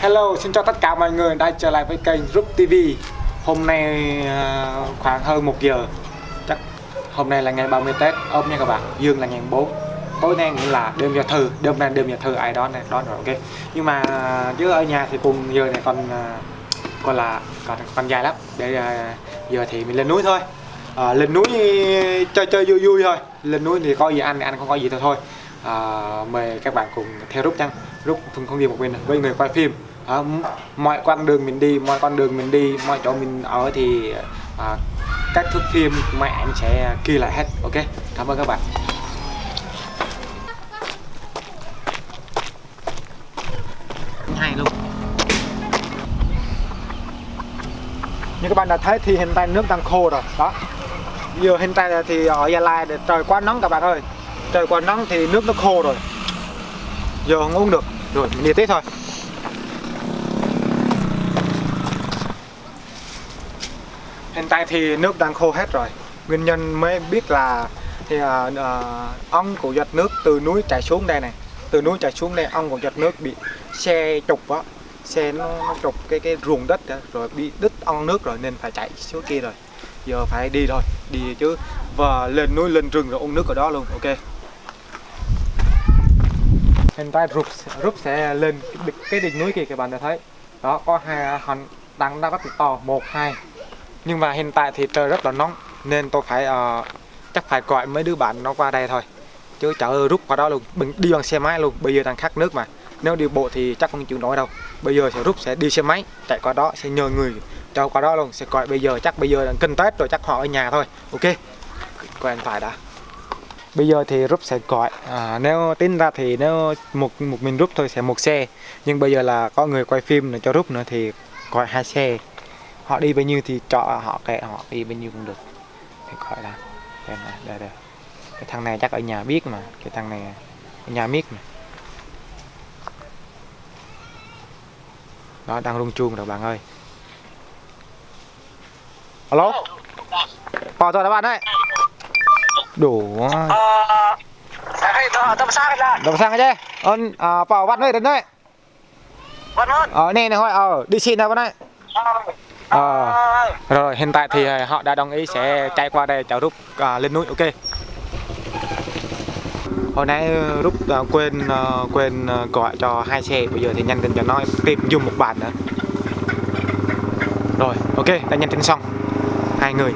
Hello, xin chào tất cả mọi người đã trở lại với kênh Rup TV. Hôm nay khoảng hơn 1 giờ. Chắc hôm nay là ngày 30 Tết ôm nha các bạn. Dương là ngày 4. Tối nay cũng là đêm giao thừa, đêm nay đêm giao thừa ai đó này, đón rồi ok. Nhưng mà chứ ở nhà thì cùng giờ này còn dài lắm. Để giờ thì mình lên núi thôi. Lên núi chơi vui vui thôi. Lên núi thì có gì ăn không có gì thôi. Mời các bạn cùng theo Rup chăng. Rup không đi một mình với người quay phim. Mọi con đường mình đi, mọi chỗ mình ở thì các thước phim mẹ anh sẽ ghi lại hết. Ok, cảm ơn các bạn. Hay luôn. Như các bạn đã thấy thì hiện tại nước đang khô rồi đó. Giờ hiện tại thì ở Gia Lai trời quá nóng các bạn ơi, trời quá nóng thì nước nó khô rồi, giờ không uống được rồi, mình đi tiếp thôi. Hiện tại thì nước đang khô hết rồi. Nguyên nhân mới biết là thì ong của giọt nước từ núi chảy xuống đây này, từ núi chảy xuống đây, ong của giọt nước bị xe trục á, xe nó trục cái ruộng đất đó, rồi bị đứt ong nước rồi nên phải chạy xuống kia rồi. Giờ phải đi thôi, đi chứ, và lên núi lên rừng rồi uống nước ở đó luôn. Ok. Hiện tại Rup sẽ lên cái đỉnh núi kia các bạn đã thấy. Đó có hai hòn đang rất là to, 1, 2. Nhưng mà hiện tại thì trời rất là nóng nên tôi phải chắc phải gọi mấy đứa bạn nó qua đây thôi. Chứ chở Rup qua đó luôn, đi bằng xe máy luôn, bây giờ đang khát nước mà. Nếu đi bộ thì chắc không chịu nổi đâu. Bây giờ Rup sẽ đi xe máy chạy qua đó, sẽ nhờ người cho qua đó luôn, sẽ gọi bây giờ đang kinh Tết rồi, chắc họ ở nhà thôi. Ok. Gọi điện thoại đã. Bây giờ thì Rup sẽ gọi, nếu tính ra thì nếu một mình Rup thôi sẽ 1 xe. Nhưng bây giờ là có người quay phim này cho Rup nữa thì gọi 2 xe. Họ đi bao nhiêu thì cho họ kệ, họ đi bao nhiêu cũng được. Thì gọi là đây. Cái thằng này chắc ở nhà biết mà, cái thằng này ở nhà biết mà. Đó đang rung chuông rồi bạn ơi. Alo. Tôi là bạn đấy. Đủ. Đâu sang cái chứ? Bảo bạn ơi đến đây. Nè thôi, đi xin đâu bạn ơi. Rồi hiện tại thì họ đã đồng ý sẽ chạy qua đây chở Rup lên núi. Ok. Hồi nãy Rup quên gọi cho 2 xe, bây giờ thì nhanh tin cho nó tìm dùng một bạn nữa. Rồi ok, đã nhanh tin xong 2 người.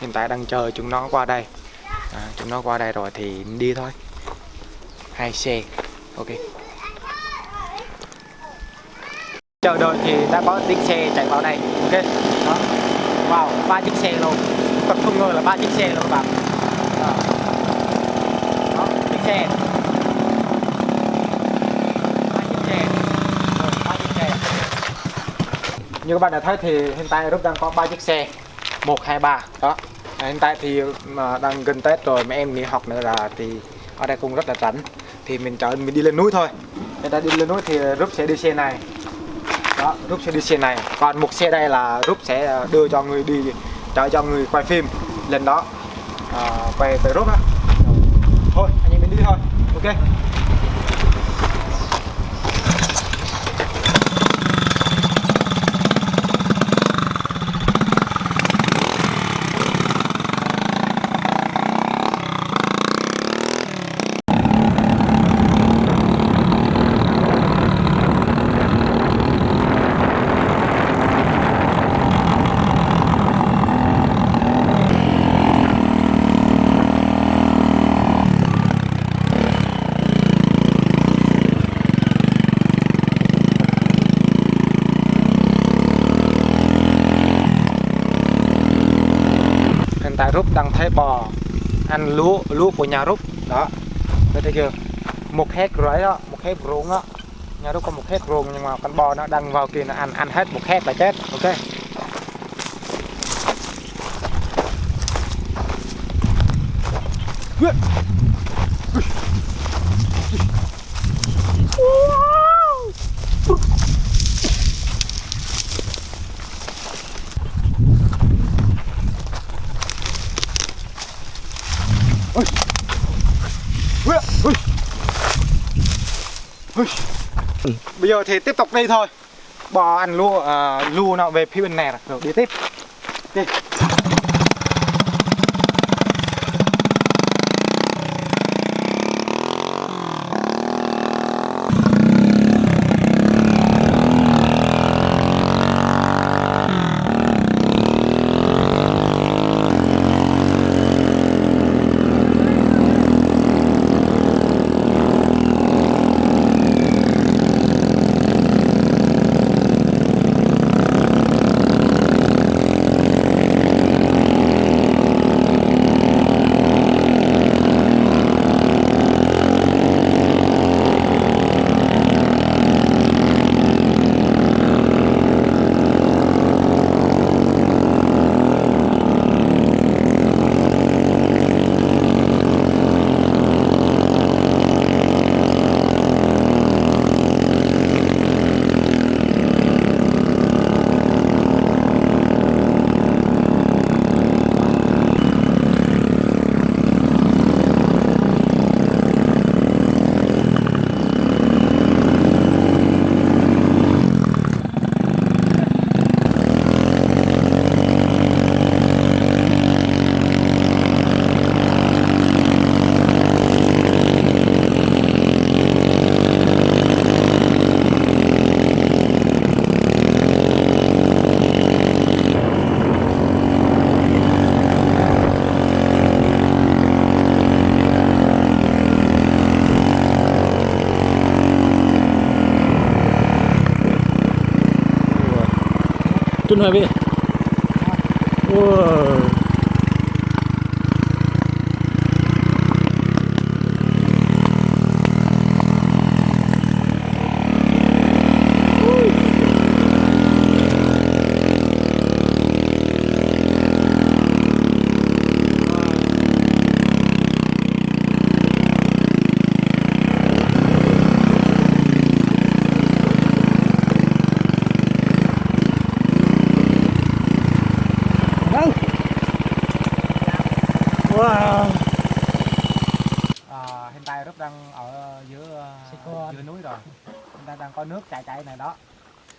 Hiện tại đang chờ chúng nó qua đây. Chúng nó qua đây rồi thì đi thôi. 2 xe. Ok. Chờ đợi thì đã có tiếng xe chạy vào đây. Ok. Đó. Wow, 3 chiếc xe luôn. Thật không ngờ là 3 chiếc xe luôn các bạn. Đó, chiếc xe. 2 chiếc xe. Rồi, 3 chiếc xe. Như các bạn đã thấy thì hiện tại Rup đang có 3 chiếc xe. 1, 2, 3. Đó. Hiện tại thì đang gần Tết rồi, mấy em nghỉ học nữa là thì ở đây cũng rất là rảnh. Thì mình đi lên núi thôi. Hiện tại đi lên núi thì Rup sẽ đi xe này. Đó, Rup sẽ đi xe này. Còn một xe đây là Rup sẽ đưa cho người đi, chở cho người quay phim lên đó, quay tới Rup á. Thôi, anh em mình đi thôi. Ok. Tại Rup đang thấy bò ăn lúa của nhà Rup đó, thấy chưa, 1 hectare đó, 1 hectare ruộng đó, nhà Rup có 1 hectare ruộng nhưng mà con bò nó đang vào kia nó ăn hết 1 hectare là chết. Ok. Bây giờ thì tiếp tục đi thôi. Bò ăn lu nó về phía bên này rồi đi tiếp. Đi. Chân hoài vậy. Wow. Wow. Hiện tại Rúp đang ở giữa núi rồi. Hiện tại đang có nước chảy này đó.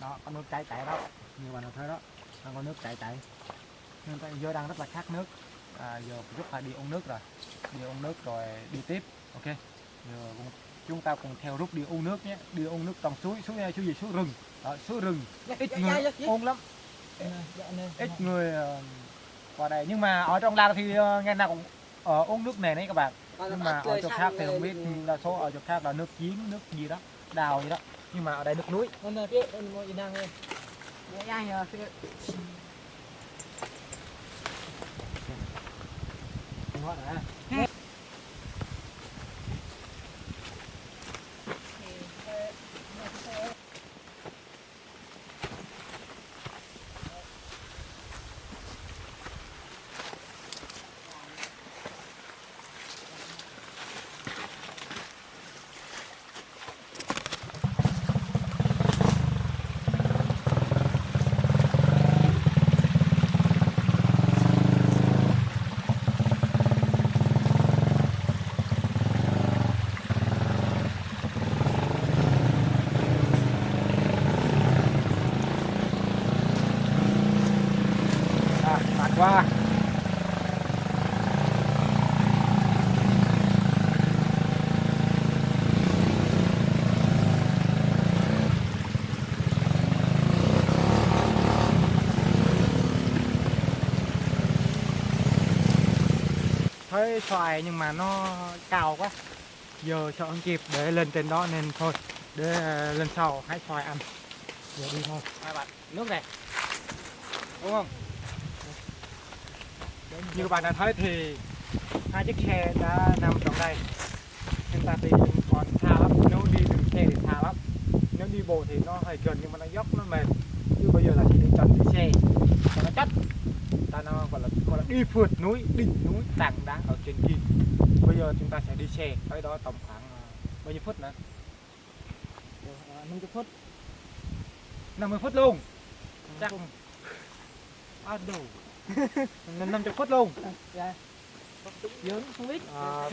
Đó, có nước chảy đó. Như bạn thấy đó, đang có nước chảy. Hiện tại giờ đang rất là khát nước. Giờ Rúp phải đi uống nước rồi. Đi uống nước rồi đi tiếp. Ok. Giờ chúng ta cùng theo Rúp đi uống nước nhé. Đi uống nước trong suối gì? Suối rừng. Đó, suối rừng. Ít người uống lắm. Ít người qua đây, nhưng mà ở trong Lào thì ngày nào cũng uống nước này đấy các bạn. Nhưng mà ở chỗ khác thì không biết, đa số ở chỗ khác là nước giếng, nước gì đó, đào gì đó. Nhưng mà ở đây nước núi. Qua thấy xoài nhưng mà nó cao quá, giờ sợ không kịp để lên trên đó nên thôi, để lên sau hái xoài ăn. Giờ đi thôi hai bạn. Nước này đúng không? Như các bạn đã thấy thì hai chiếc xe đã nằm trong đây. Chúng ta đi còn xa lắm, nếu đi đường xe thì xa lắm, nếu đi bộ thì nó hơi gần nhưng mà nó dốc nó mệt. Chứ bây giờ là chỉ đi chân đi xe cho nó chắc. Ta nó gọi là đi phượt núi, đỉnh núi tảng đá ở trên kia. Bây giờ chúng ta sẽ đi xe tới đó tầm khoảng bao nhiêu phút nữa? 50 phút. 50 phút luôn. Chắc đủ 50 phút luôn. Dạ.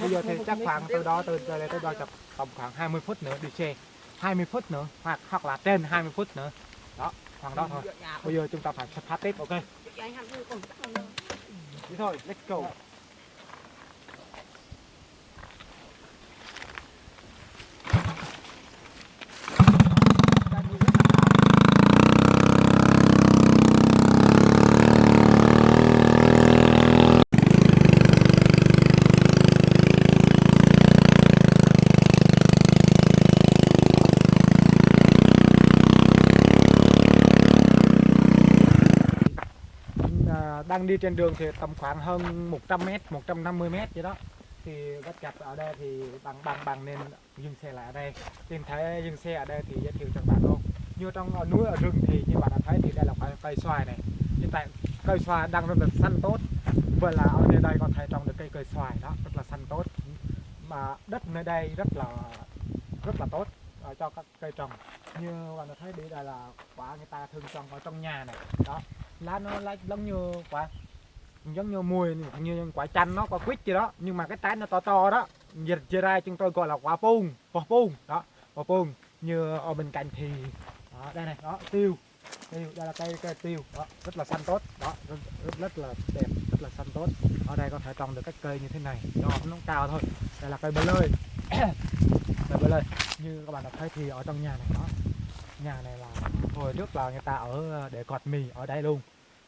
Bây giờ thì chắc khoảng từ đó tới đó tầm khoảng 20 phút nữa đi xe. 20 phút nữa hoặc là trên 20 phút nữa đó, khoảng đó thôi. Bây giờ chúng ta phải xuất phát tiếp, ok? Đi thôi, let's go. Đang đi trên đường thì tầm khoảng hơn 100 m, 150 m vậy đó. Thì bắt gặp ở đây thì bằng nên dừng xe lại ở đây. Tìm thấy dừng xe ở đây thì giới thiệu cho bạn luôn. Như trong núi ở rừng thì như bạn đã thấy thì đây là cây xoài này. Hiện tại cây xoài đang rất là xanh tốt. Vừa là ở nơi đây có thể trồng được cây xoài đó, rất là xanh tốt. Mà đất nơi đây rất là tốt cho các cây trồng. Như bạn đã thấy đi đây là quả người ta thường trồng ở trong nhà này đó, lá nó giống như quả, giống như mùi như quả chanh, nó quả quýt gì đó, nhưng mà cái trái nó to to đó. Dịch ra chúng tôi gọi là quả pung đó, quả pung. Như ở bên cạnh thì đó, đây này đó, tiêu đây là cây tiêu đó, rất là xanh tốt đó, rất là đẹp, rất là xanh tốt. Ở đây có thể trồng được các cây như thế này, nó cao thôi. Đây là cây bơ lơi cây bơ lơi. Như các bạn đã thấy thì ở trong nhà này đó, nhà này là hồi trước là người ta ở để gọt mì ở đây luôn.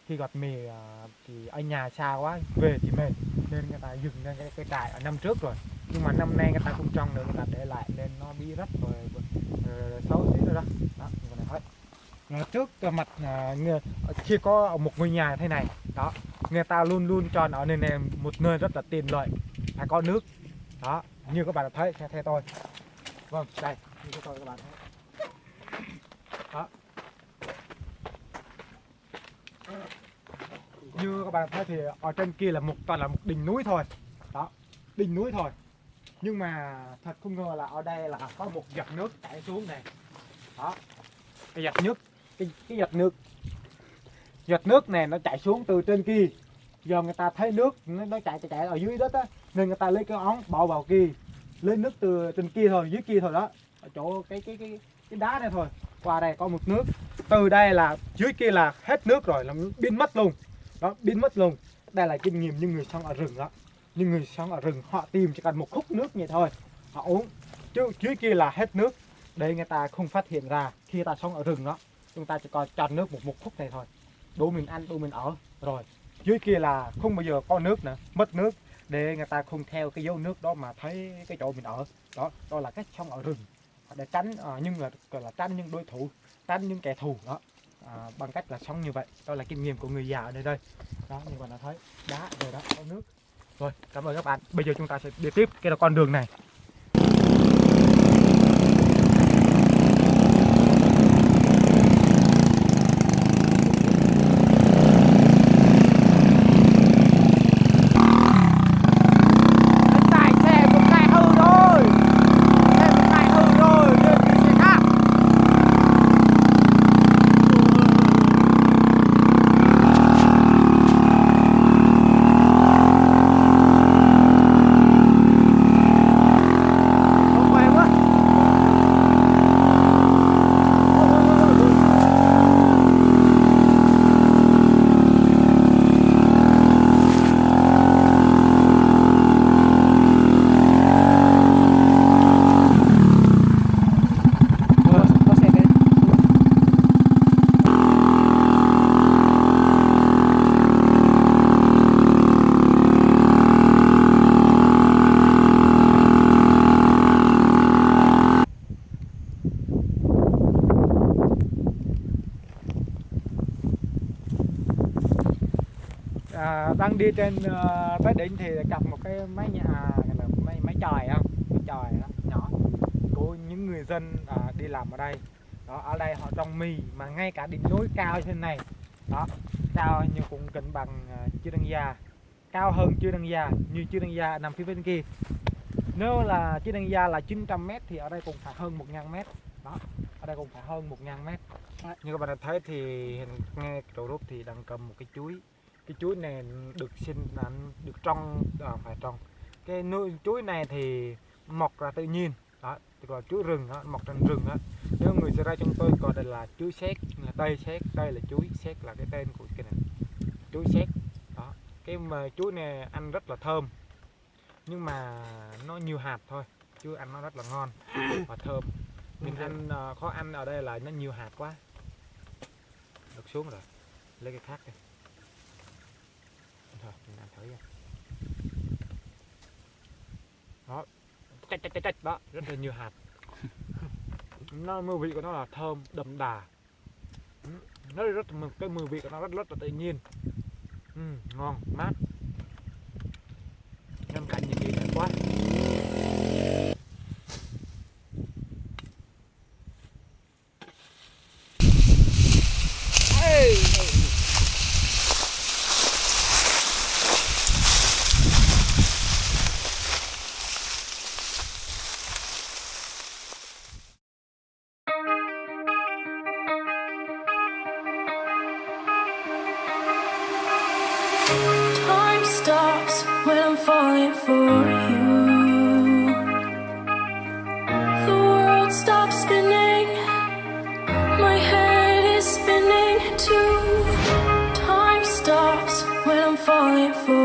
Khi gọt mì thì ở nhà xa quá về thì mệt, nên người ta dừng lên cái trại ở năm trước rồi. Nhưng mà năm nay người ta không trồng nữa, người ta để lại nên nó bị rách rồi xấu xí rồi đó. Đó, người ta thấy. Trước mặt khi có một ngôi nhà thế này đó, người ta luôn luôn chọn ở nơi này một nơi rất là tiện lợi, phải có nước đó. Như các bạn đã thấy theo tôi, vâng đây như tôi các bạn thấy đó. Như các bạn thấy thì ở trên kia là toàn là một đỉnh núi thôi đó, đỉnh núi thôi. Nhưng mà thật không ngờ là ở đây là có một giọt nước chảy xuống này đó. Cái giọt nước, cái giọt nước này nó chảy xuống từ trên kia. Giờ người ta thấy nước nó chạy ở dưới đất á, nên người ta lấy cái ống bỏ vào kia, lấy nước từ trên kia thôi, dưới kia thôi đó, ở chỗ cái đá này thôi. Qua đây có một nước, từ đây là dưới kia là hết nước rồi, là biến mất luôn đó, biến mất luôn. Đây là kinh nghiệm những người sống ở rừng đó. Những người sống ở rừng họ tìm chỉ cần một khúc nước vậy thôi, họ uống, chứ dưới kia là hết nước. Đây người ta không phát hiện ra, khi ta sống ở rừng đó, chúng ta chỉ còn chọn nước một khúc này thôi, đủ mình ăn, đủ mình ở rồi. Dưới kia là không bao giờ có nước nữa, mất nước, để người ta không theo cái dấu nước đó mà thấy cái chỗ mình ở đó. Đó là cách sống ở rừng để tránh nhưng là gọi là tránh những đối thủ, tránh những kẻ thù đó, bằng cách là sống như vậy. Đó là kinh nghiệm của người già ở đây đó. Như bạn đã thấy đá rồi đó, có nước rồi. Cảm ơn các bạn. Bây giờ chúng ta sẽ đi tiếp cái là con đường này. Đang đi trên tới đỉnh thì gặp một cái mái nhà, mái chòi không, mái chòi đó, nhỏ của những người dân đi làm ở đây đó. Ở đây họ trồng mì mà ngay cả đỉnh núi cao như thế này đó, cao như cũng gần bằng Chư Đăng Gia, cao hơn Chư Đăng Gia. Như Chư Đăng Gia nằm phía bên kia, nếu là Chư Đăng Gia là 900 m thì ở đây cũng phải hơn 1000 m đó, ở đây cũng phải hơn 1000 m. Như các bạn thấy thì nghe chỗ rút thì đang cầm một cái chuối. Cái chuối này được được trồng, phải trồng. Cái chuối này thì mọc ra tự nhiên, đó, tức là chuối rừng đó, mọc trên rừng đó. Nếu người Gia Rai chúng tôi gọi đây là chuối sét, tây sét, đây là chuối sét là cái tên của cái này, chuối sét đó. Cái mà chuối này ăn rất là thơm nhưng mà nó nhiều hạt thôi, chuối ăn nó rất là ngon và thơm. Mình ăn khó ăn ở đây là nó nhiều hạt quá. Được xuống rồi, lấy cái khác đi. Thôi mình ăn thử nha. Đó, chách đó, rất là nhiều hạt. Nó mùi vị của nó là thơm, đậm đà. Nó rất cái mùi vị của nó rất là tự nhiên. Ngon, mát. Ngâm cảnh như vậy thật quá. Time stops when I'm falling for you. The world stops spinning. My head is spinning too. Time stops when I'm falling for